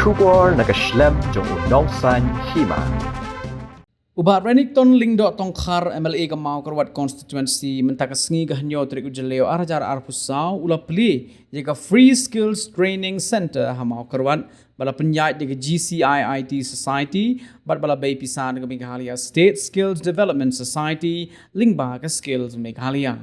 Shubor nakaslem jong unongsan hima. Ubat Renington Lingdo Tongkhar MLA Gamau Kerwat Constituency mentakasngi gahnyo trik ujaleo arajar arpusau ula pli jika Free Skills Training Center hamau Kerwat bala penyait jika GCIIT Society bat bala bay pisan ke Meghalaya State Skills Development Society lingba ke Skills Meghalaya.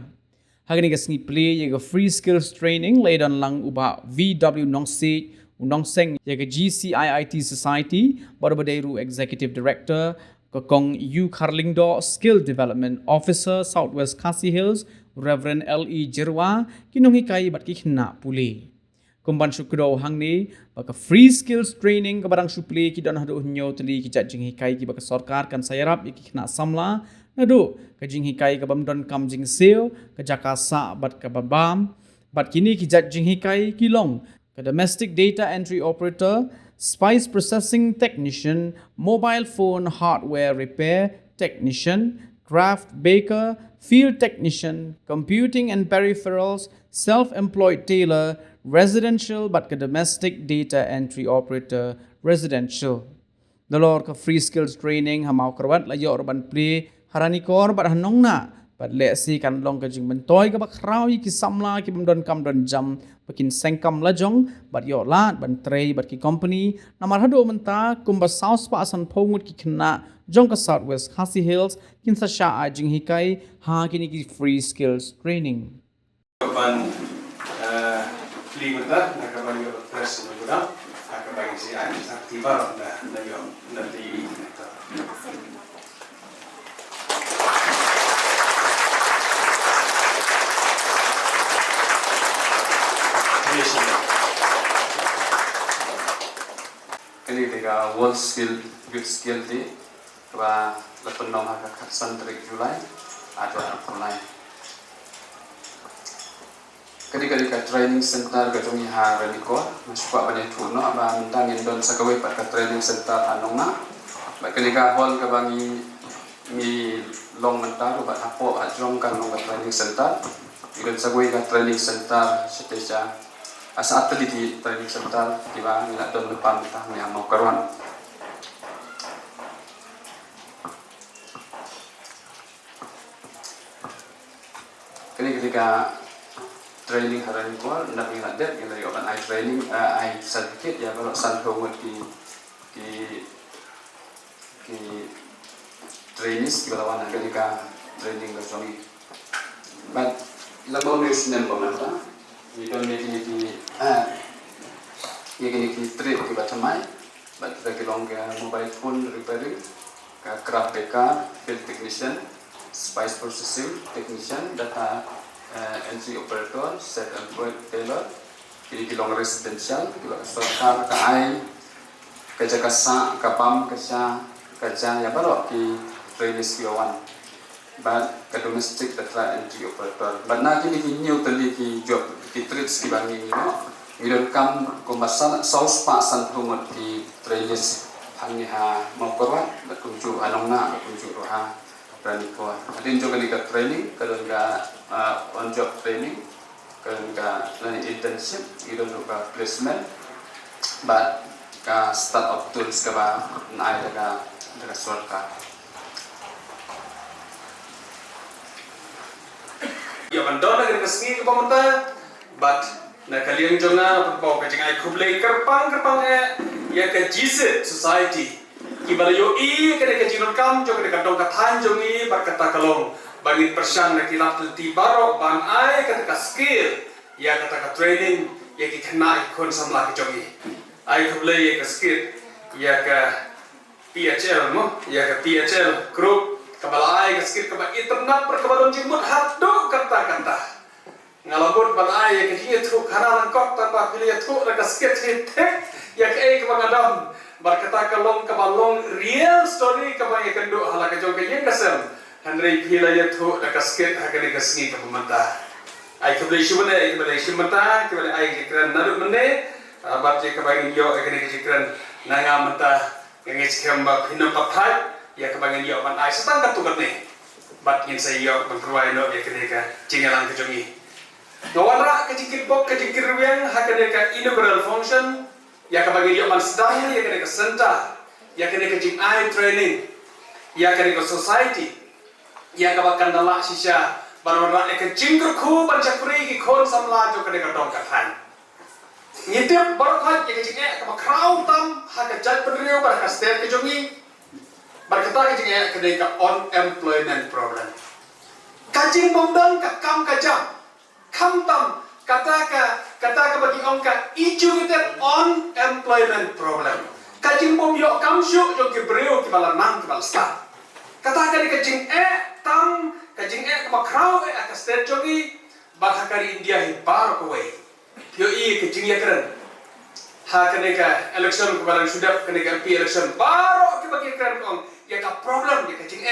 Hagani kasngi pli jika Free Skills Training ledan lang uba VW Nongsek Unongseng jika GCIIT Society baru berdairu Executive Director Kokong U Karlingdo Skill Development Officer Southwest Khasi Hills Reverend L.E. Jirwa kinungi kai bat kihna puli. Kumban syukro hang ni baka free skills training ke barang supli ki dan hadu nyo teli ki jing hikai ki baka sarkar kan sayarap ki kihna samla nadu ke jing hikai ke bamdon kam jing seo ke jakasa bat ke babam bat kini ki jing hikai ki long ke domestic data entry operator Spice Processing Technician, Mobile Phone Hardware Repair Technician, Craft Baker, Field Technician, Computing and Peripherals, Self-Employed Tailor, Residential but ke Domestic Data Entry Operator, Residential. Dalor ke Free Skills Training hamau kerwat la yo urban play harani kor bat hanong na bat leksi kan long ke jing mentoy ke bak rau ki samla ki bamdon kam don jam pakin sengkam lajong bat yo lat ban trei bat ki company namar hado menta kumba saus pa asan pongut ki kena jong ke Southwest Khasi Hills kin sa sha jing hikai ha kini ki Free Skills Training ban pli menta nakaban yo press menggunakan nakaban si aktivar na yo nanti Kali tiga world skill good skill di và lepas nom hak khaksan trik Julai ada online. Kali ka training center ka jongi ha raniko masuk banyak tuno ba mendangin don sakawe pat ka training center anongna. Ba kali ka hall ka bangi mi long mentar ba hapo ajong kan long training center. Idon sakawe ka training center seteja saat tadi di training center di bawah nilai don depan kita yang mau karuan. Kini ketika training hari ini kual, nak ingat dek yang dari orang training, certificate ya kalau sanhomut di trainees di bawah ketika training bersuami. But lembaga nasional pemerintah we don't make any trade ke Batamai, but kita kelong ke mobile phone repairing, ke craft baker, field technician, spice processing technician, data entry operator, self-employed tailor, kini kelong residential, kelong sarkar, ke ai, kerja kasa, ke pam, kerja ya baru ki trainees kiawan. But ke domestic data entry operator. But na kini new tali ki job ki trades ki bangi ni no. Midon kam kombasan saus pa san humot ki trades hangi ha mau korwat bat kunju anong na kunju roha rani ko. Adin jo kali ka training kadon ka on job training kadon ka lani internship idon ka placement but ka start up tools ka ba na ay daga sarkar. Ya bandona ke kesini ke pemerintah, but na kalian jonga bawa ke jengai kublai kerpang ya ke GC Society. Kibala yo ke jinun kam jo ke dong katan jongi berkata kalong bagi persian na kilap telti baro ban ai kata skill ya kata training ya ki kena ikon samla ke jongi. Ai kublai ya ke skill ya ke PHL mo ya ke PHL group kabalai ke kabal internet perkabalon jimut hadu kata ngalabut balai ke dia tu kana langkot tanpa pilih tu nak skit hitek ya ke kabangadam berkata kalong kabalong real story kabang kendo hala ke jong ke yang kasem handrei pilih ya tu nak skit hakane kasngi ke pemerintah ai ke beli shubane ai ke beli shimata ke beli ai ke kran naru mene bat je kabang yo ke kran nanga mata yang iskem ba pinam papai ya kebangan yo man ai setang tu kene bat in say yo berpruai no ya kenika cingalang ke jongi no wala ke jikir bok ke jikir wiang hakane ka inaugural function ya ka bagi dia man sedang ya kena ke center ya kena ke jing ai training ya kena ke society ya ka bakan dala shisha barwara ke jingkur khu banchakuri ki khon samla jo kena ke dong ka than ngitip barkhat ya ke jing ka ba kraw tam ha ka jat penrio bar ka state ke jongi barkata ke jing kena ke unemployment problem kajing bomdang ka kam ka jam kam tam kata ka bagi ongka educated unemployment problem kajing bom yo kam syuk yo ki breu ki bala nang ki bala sta kata ka di kajing tam kajing ka makrau ka state jogi bahakari India hi bar ko we yo i kajing ya keren ha kene ka election ko barang sudah kene ka MP election baro ki bagi keren kong ya ka problem ya kajing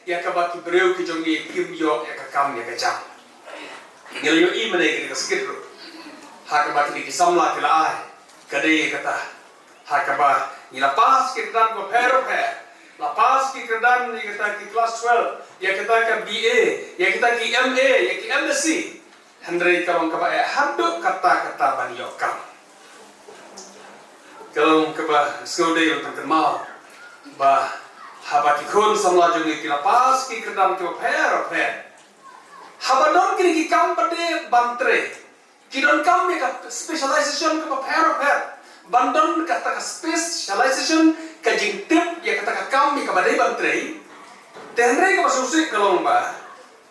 ya ka baki breu ki jongi kim yo ya ka kam ya ka jam ngel yo i mane ki ka skit ro ha ka baki ki samla ki la ai kade kata ha ka ba ni la pas ki dan ko pero la pas ki kedan ni kata ki class 12 ya kata ka BA ya kita ki MA ya ki MSc handre ka bang ka ba hadu kata ban yo kam kalau ka ba skode yo tan mal ba habati khon samla jongi ki lapas ki kedam ki per habadon ki kam pade bantre ki don kam me ka specialization ka per bandon kata ka specialization ka jing tip ya kata ka kam me ka bade bantre tenre ka basusi kalong ba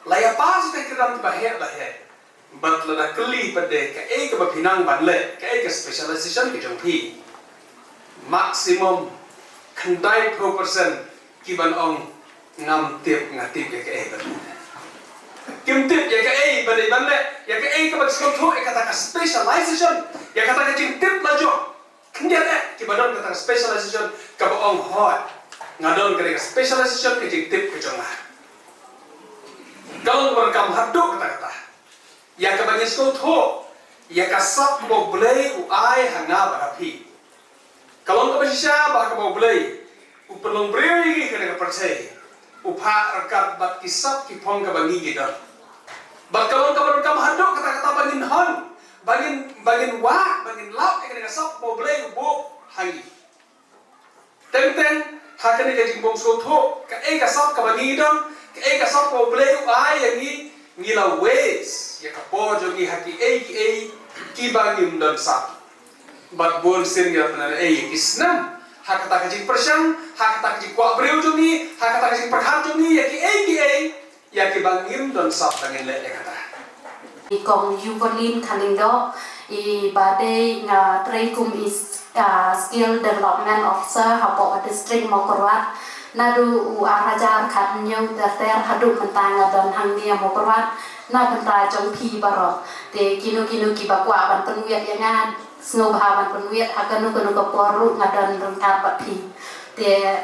laya pas ka kedam ki bahe bat la kli pade ka ka ba pinang banle ka specialization ki jong pi maximum khandai % kiban ong ngam tip ngatip ya ke kim tip ya ke bade banle ya ke ka bag skotho kata ka specialization ya kata ka jing tip la jo knyat kibadon kata specialization ka ba ong hot ngadon ka specialization ke jing tip ke jonga kalau berkam hadu kata ya ka bagi skotho ya ka sap mo blay u ai hanga barapi kalau ka basya ba ka mo blay upelong brewing kena percaya upha rekat bat kisap ki pong ka bangi gidon bat kalon ka hadok kata-kata bangin hon bangin wa bangin lap kena sap mo blay bu hangi teng hakane ka jimbong sotho ka ka sap ka bangi gidon ka sap mo blay ai yangi ngila ways ya ka po jogi haki ki bangin don sap bat bon sin ya tana isnam hakata kajing persyang hakata kajing kwa breu jongi hakata kajing perhar jongi ya ki ya ki bangim don sap tangen le kata kong Yuvalin Kalindo i bade nga Traikum is skill development officer hapo district Mokorwat nadu u arajar khat nyau ter hadu mentanga don hangnia Mokorwat na benta jong pi baro te kinu ki bakwa ban penwiat yangan snow haban penwiat hakanu ka poru ngadon rengkat papi te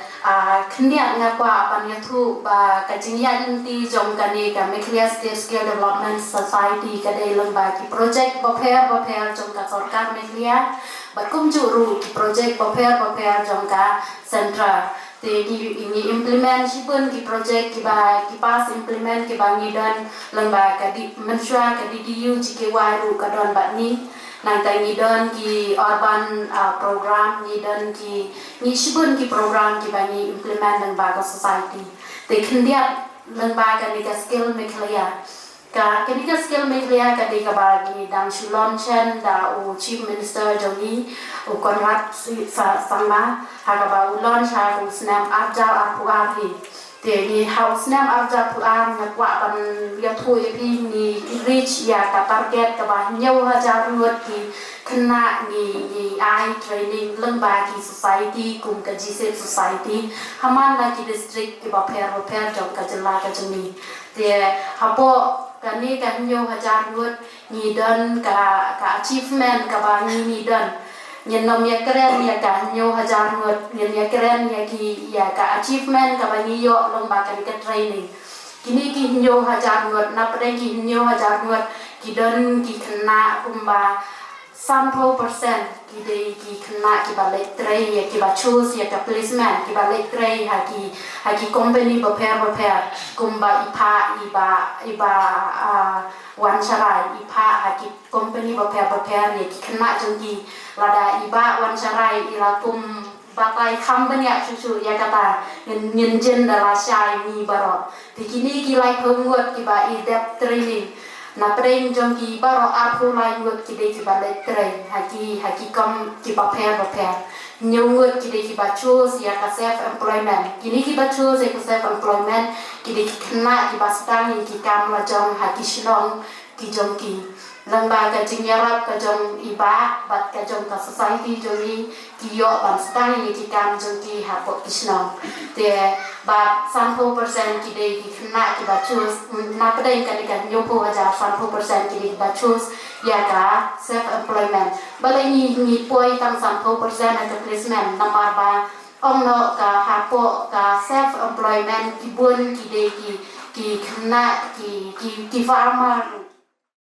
kenya ngakwa pan yathu ba kajingyan ti jong kani ka Meklia State Skill Development Society kade lomba ki project boper jong ka sarkar Meklia bakum juru ki project boper jong ka sentra te ini implement sipun ki project ki pas implement ki bangi dan lomba kadi mensua kadi diu jike waru kadon batni nang tai ngidon ki urban program ngidon ki sibun ki program ki bani implement nang baga society te khendia nang baga ni ka skill Meklia ka skill Meklia ka de ka bagi dang shulon chen da u chief minister jongi u konrad sama ha ka ba u lon cha u snam arja arpuari te ni house nam arja puan na kwa ban ya thui pi ni reach ya ka target ka ba nyau hajar ruot ki khna ni ai training leng ba ki society kum ka jise society haman la ki district ki ba pher jong ka jilla ka jami te hapo kani ka nyau hajar ruot ni dan ka achievement ka ba ni dan nyenom ya keren ya ka nyo hajar ngot ya keren ya ki ya ka achievement ka bani yo lomba kan ka training kini ki nyo hajar ngot na pre ki nyo hajar ngot ki don ki kena kumba 30% ki kita kena kita letray ya kita choose ya kita placement kita letray haki company prepare kumba ipa wancarai ipa haki company prepare ya kena jengki lada iba wancarai ilakum bakai kamben ya cucu ya kata ngenjen dalam syai mi barot dikini kilai penguat kiba idep training na train jong ki baro apu lai ngut kide ki ba le train haki kom ki ba prepare nyungut kide ki ba choose ya ka self employment kini ki ba choose ya ka self employment kide ki kena ki ba stang ki kam la jong haki shlong ki jong ki lembaga jinyarat ka jong iba bat ka jong ka society jong ki yo ban stang ki kam jong ki hapot ki shlong te ba 30% kide ki kena ki ba choose na pedai kan nyopo aja 30% kide ki ba choose ya ka self employment balai ni poi tam 30% na placement nomor ba omno ka hapo ka self employment ki bun kide ki kena ki farmer